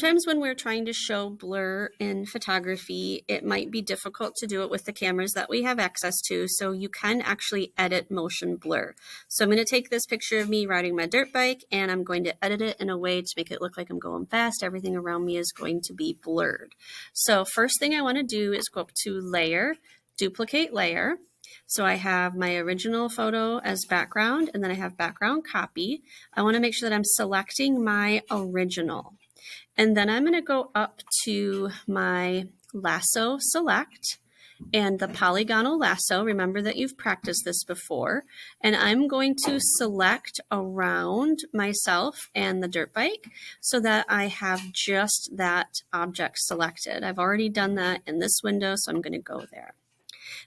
Sometimes when we're trying to show blur in photography, it might be difficult to do it with the cameras that we have access to, so you can actually edit motion blur. So I'm going to take this picture of me riding my dirt bike and I'm going to edit it in a way to make it look like I'm going fast. Everything around me is going to be blurred. So first thing I want to do is go up to Layer, Duplicate Layer. So I have my original photo as background, and then I have background copy. I want to make sure that I'm selecting my original. And then I'm going to go up to my lasso select and the polygonal lasso. Remember that you've practiced this before. And I'm going to select around myself and the dirt bike so that I have just that object selected. I've already done that in this window, so I'm going to go there.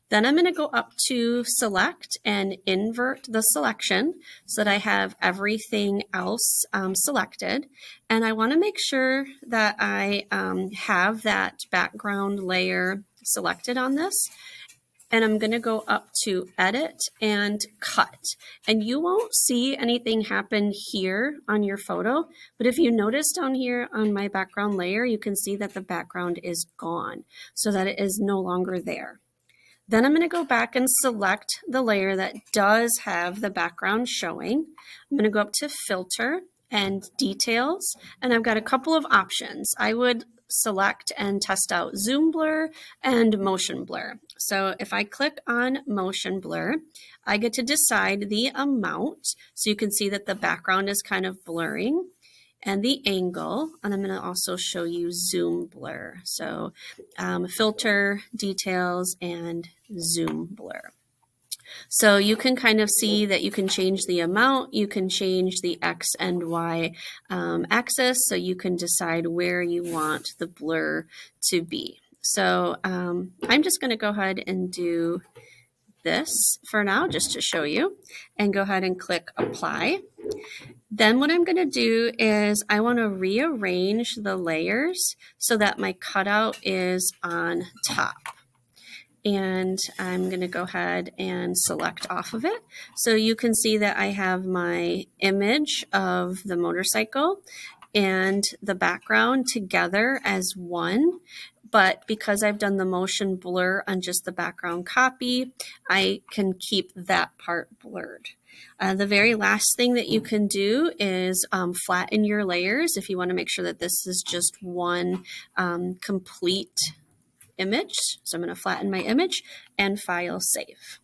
Then I'm going to go up to select and invert the selection so that I have everything else selected. And I want to make sure that I have that background layer selected on this. And I'm going to go up to edit and cut. And you won't see anything happen here on your photo, but if you notice down here on my background layer, you can see that the background is gone so that it is no longer there. Then I'm going to go back and select the layer that does have the background showing. I'm going to go up to Filter and Details, and I've got a couple of options. I would select and test out Zoom Blur and Motion Blur. So if I click on Motion Blur, I get to decide the amount. So you can see that the background is kind of blurring, and the angle, and I'm going to also show you Zoom Blur. So Filter, Details, and Zoom Blur. So you can kind of see that you can change the amount, you can change the X and Y axis, so you can decide where you want the blur to be. So I'm just going to go ahead and do this for now, just to show you, and go ahead and click Apply. Then what I'm going to do is I want to rearrange the layers so that my cutout is on top. And I'm going to go ahead and select off of it. So you can see that I have my image of the motorcycle and the background together as one. But because I've done the motion blur on just the background copy, I can keep that part blurred. The very last thing that you can do is flatten your layers if you want to make sure that this is just one complete image. So I'm going to flatten my image and file save.